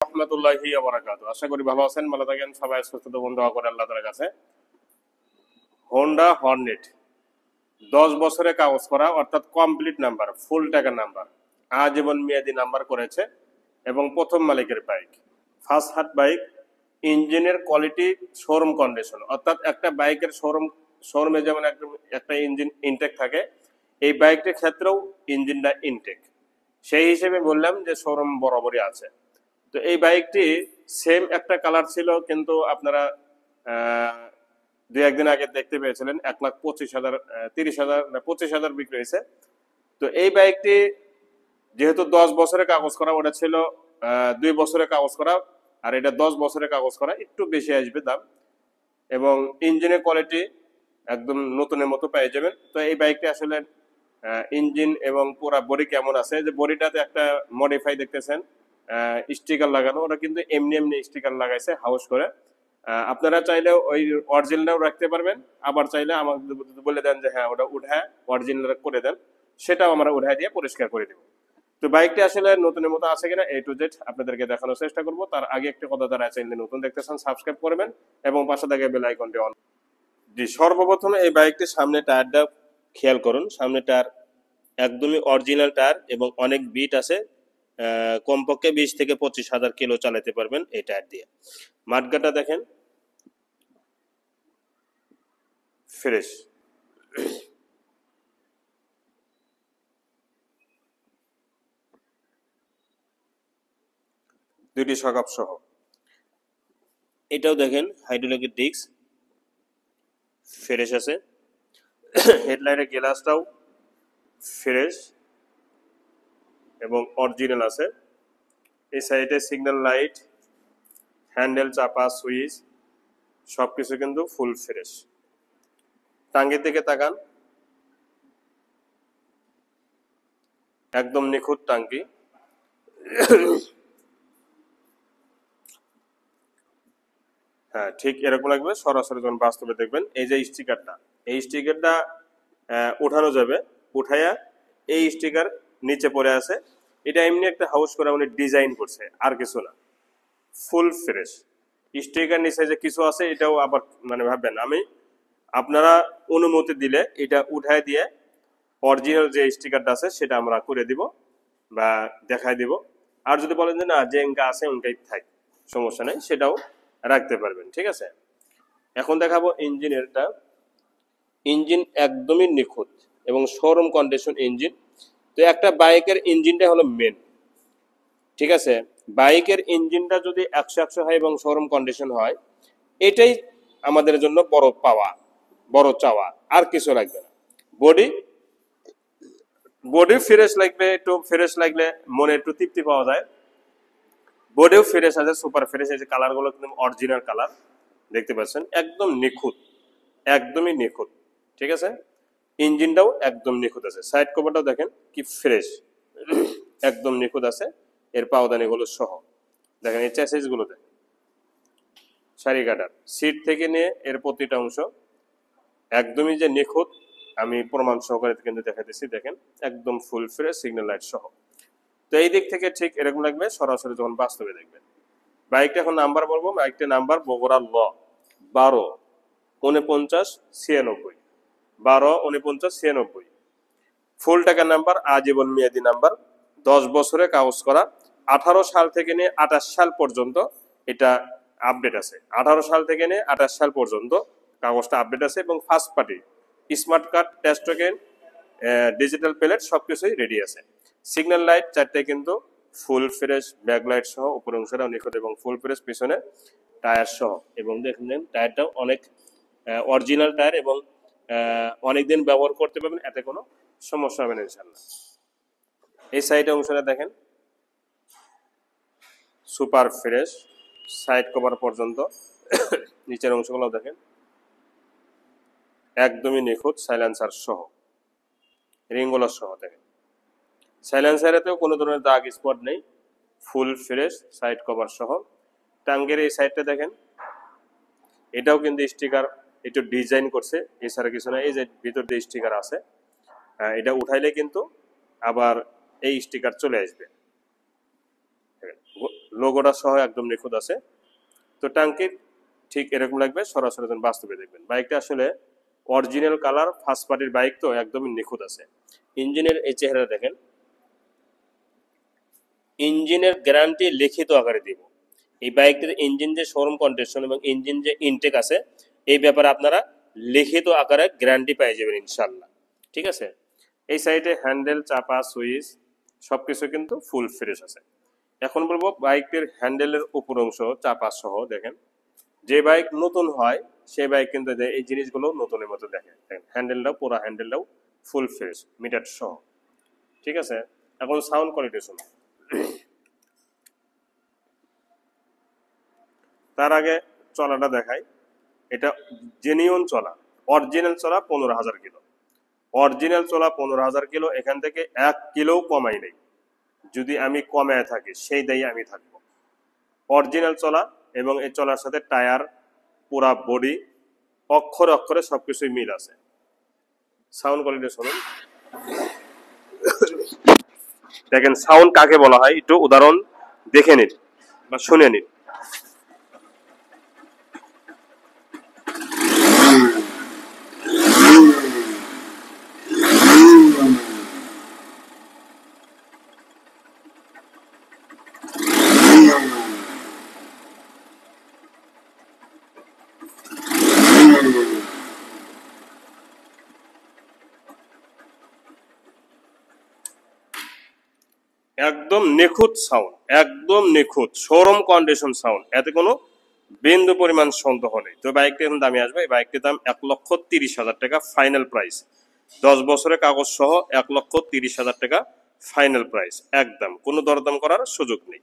রহমতুল্লাহি ওয়া বারাকাতুহু। আশা করি ভালো আছেন, ভালো থাকেন সবাই, সুস্থ থাকুন, দোয়া করে আল্লাহ তাআলার কাছে। হোন্ডা হর্নেট 10 বছরে কাগজ করা, অর্থাৎ কমপ্লিট নাম্বার, ফুল টাকার নাম্বার, আজীবন মেয়াদি নাম্বার করেছে এবং প্রথম মালিকের বাইক, ফার্স্ট হাত বাইক। ইঞ্জিনের কোয়ালিটি শোরুম কন্ডিশন, অর্থাৎ একটা বাইকের শোরুমে যেমন একটা ইঞ্জিন ইনটেক থাকে, এই বাইকটির ক্ষেত্রেও ইঞ্জিনটা ইনটেক। সেই হিসেবে বললাম যে শোরুম বরাবরই আছে। তো এই বাইকটি সেম একটা কালার ছিল, কিন্তু আপনারা দুই একদিন আগে দেখতে পেয়েছিলেন 1,25,000, 30,000 না 25,000 বিক্রি হয়েছে। তো এই বাইকটি যেহেতু 10 বছরের কাগজ করা, ওটা ছিল 2 বছরের কাগজ করা, আর এটা 10 বছরের কাগজ করা, একটু বেশি আসবে দাম। এবং ইঞ্জিনের কোয়ালিটি একদম নতুনের মতো পেয়ে যাবেন। তো এই বাইকটি আসলে ইঞ্জিন এবং পুরা বডি কেমন আছে, যে বডিটাতে একটা মডিফাই দেখতেছেন স্টিকার লাগানো, ওরা কিন্তু এমনি এমনি স্টিকার লাগাইছে হাউস করে। আপনারা চাইলে ওই অরিজিনালটাও রাখতে পারবেন, আবার চাইলে আমাকে বলে দেন যে হ্যাঁ ওটা উঠায় অরিজিনাল করে দেন, সেটাও আমরা উঠায় দিয়ে পরিষ্কার করে দেবো। তো বাইকটি আসলে নতুনের মতো আছে কিনা A to Z আপনাদেরকে দেখানোর চেষ্টা করব। তার আগে একটা কথা, তারা চ্যানেলে নতুন দেখতেছেন সাবস্ক্রাইব করবেন এবং পাশে থাকা বেল আইকনটি অন। জি, সর্বপ্রথমে এই বাইকটির সামনে টায়ারটা খেয়াল করুন। সামনে টায়ার একদমই অরিজিনাল টায়ার এবং অনেক বিট আছে। কমপক্ষে 20 থেকে 25,000 কিলো চালাতে পারবেন এই টায়ার দিয়ে। মাঠগাটা দেখেন ফ্রেশ। দুইটি শকআপ সহ। এটাও দেখেন হাইড্রোলিকের ডিস্ক ফ্রেশ আছে। হেডলাইটের গ্লাসটাও ফ্রেশ এবং অরিজিনাল আছে। এই সাইডে সিগন্যাল লাইট, হ্যান্ডেল, চাপা, সুইচ সবকিছু কিন্তু ফুল ফ্রেশ। টাঙ্গির দিকে তাকান, একদম নিখুঁত টাঙ্কি। হ্যাঁ, ঠিক এরকম লাগবে সরাসরি যখন বাস্তবে দেখবেন। এই যে স্টিকারটা, এই স্টিকারটা উঠানো যাবে, উঠাইয়া এই স্টিকার নিচে পড়ে আছে। এটা এমনি একটা হাউস করে উনি ডিজাইন করছে, আর কিছু না, ফুল ফ্রেশ। স্টিকার নিচে যে কিছু আছে এটাও আবার মানে ভাববেন, আমি আপনারা অনুমতি দিলে এটা উঠায় দিয়ে অরিজিনাল যে স্টিকারটা আছে সেটা আমরা করে দিব বা দেখাই দিব। আর যদি বলেন যে না, যে এঙ্কা আছে উনকাই থাক, সমস্যা নেই, সেটাও রাখতে পারবেন, ঠিক আছে। এখন দেখাবো ইঞ্জিনেরটা। ইঞ্জিন একদমই নিখুঁত এবং শোরুম কন্ডিশন ইঞ্জিন। তো একটা বাইকের ইঞ্জিনটা হলো মেন, ঠিক আছে। বাইকের ইঞ্জিনটা যদি 100 হয় এবং শোরুম কন্ডিশন হয়, এটাই আমাদের জন্য বড় পাওয়া, বড় চাওয়া, আর কিছু লাগবে না। বডি বডি ফ্রেশ লাগবে, একটু ফ্রেশ লাগলে মনে একটু তৃপ্তি পাওয়া যায়। বডিও ফ্রেশ আছে, সুপার ফ্রেশ। এই যে কালারগুলো কিন্তু অরিজিনাল কালার দেখতে পাচ্ছেন, একদম নিখুঁত, একদমই নিখুঁত, ঠিক আছে। ইঞ্জিনটাও একদম নিখুঁত আছে। সাইড কভারটাও দেখেন কি ফ্রেশ, একদম নিখুঁত আছে। এর পাওদানিগুলো সহ দেখেন, এই চ্যাসিসগুলো দেখেন, সারি কাটার সিট থেকে নিয়ে এর প্রতিটা অংশ একদমই যে নিখুঁত, আমি প্রমাণ সহকারে কিন্তু দেখাতেছি। দেখেন একদম ফুল ফ্রেশ, সিগন্যাল লাইট সহ। তো এই দিক থেকে ঠিক এরকম লাগবে সরাসরি যখন বাস্তবে দেখবেন। বাইকটা এখন নাম্বার বলবো। বাইকটির নাম্বার বগুড়া ল 124996, 124996। ফুল টাকার নাম্বার, আজীবন মেয়াদি নাম্বার, 10 বছরে কাগজ করা। 18 সাল থেকে নিয়ে 28 সাল পর্যন্ত এটা আপডেট আছে। 18 সাল থেকে নিয়ে 28 সাল পর্যন্ত কাগজটা আপডেট আছে এবং first party smart card, test token, digital plate সবকিছুই রেডি আছে। সিগন্যাল লাইট চারটে কিন্তু ফুল ফ্রেশ, ব্যাক লাইট সহ, উপর অংশটাও নিখুঁত এবং ফুল ফ্রেশ, পিছনে টায়ার সহ। এবং দেখলেন টায়ারটাও অনেক অরিজিনাল টায়ার এবং অনেকদিন ব্যবহার করতে পারবেন, এতে কোনো সমস্যা হবে না ইনশাল্লাহ। এই সাইডে অংশটা দেখেন সুপার ফ্রেশ, সাইড কভার পর্যন্ত। নিচের অংশগুলো দেখেন একদমই নিখুঁত, সাইলেন্সার সহ, রিংগুলো সহ। দেখেন সাইলেন্সারেতেও কোনো ধরনের দাগ স্পট নেই, ফুল ফ্রেশ, সাইড কভার সহ। টাঙ্গের এই সাইডটা দেখেন, এটাও কিন্তু স্টিকার একটু ডিজাইন করছে, এছাড়া কিছু না। এই যে ভিতর দিয়ে স্টিকার আছে, এটা উঠাইলে কিন্তু আবার এই স্টিকার চলে আসবে। লোগোটা সহ একদম নিখুঁত আছে। তো টাঙ্কি ঠিক এরকম লাগবে, সরাসরি যখন বাস্তবে দেখবেন। বাইকটা আসলে অরিজিনাল কালার, ফার্স্ট পার্টির বাইক, তো একদমই নিখুঁত আছে। ইঞ্জিনের এই চেহারা দেখেন, ইঞ্জিনের গ্যারান্টি লিখিত আকারে দিব। এই বাইকটির ইঞ্জিন যে শোরুম কন্ডিশন এবং ইঞ্জিন যে ইনটেক আছে, এই ব্যাপারে আপনারা লিখিত আকারে গ্যারান্টি পেয়ে যাবেন ইনশাল্লাহ। ঠিক আছে। এই সাইডে হ্যান্ডেল, চাপা, সুইচ সবকিছু কিন্তু ফুল ফ্রেশ আছে। এখন বলবো বাইকটির হ্যান্ডেলের উপর অংশ, চাপা সহ দেখেন। যে বাইক নতুন হয় সেই বাইক কিন্তু এই জিনিসগুলো নতুনের মতো দেখেন। হ্যান্ডেলটাও, পুরো হ্যান্ডেলটাও ফুল ফ্রেশ মিটার সহ। ঠিক আছে। এখন সাউন্ড কোয়ালিটি শুনুন। তার আগে চলাটা দেখাই। এটা জেনিউন চলা, অরিজিনাল চলা 15,000 কিলো। অরিজিনাল চলা 15,000 কিলো। এখান থেকে 1 কিলো কমাই নেই। যদি আমি কমায় থাকি সেই দায়ী আমি থাকবো। অরিজিনাল চলা এবং এই চলার সাথে টায়ার, পুরা বডি, অক্ষরে অক্ষরে সবকিছুই মিল আছে। সাউন্ড কোয়ালিটি শুনুন। দেখেন সাউন্ড কাকে বলা হয় একটু উদাহরণ দেখে নিন বা শুনে নিন। একদম নিখুঁত সাউন্ড, একদম নিখুঁত শোরুম কন্ডিশন সাউন্ড, এতে কোনো বিন্দু পরিমাণ সন্দেহ নেই। তো বাইকটি এখন দামে আসবে। এই বাইকটির দাম 1,30,000 টাকা ফাইনাল প্রাইস। 10 বছরের কাগজ সহ 1,30,000 টাকা ফাইনাল প্রাইস, একদম কোনো দরদাম করার সুযোগ নেই।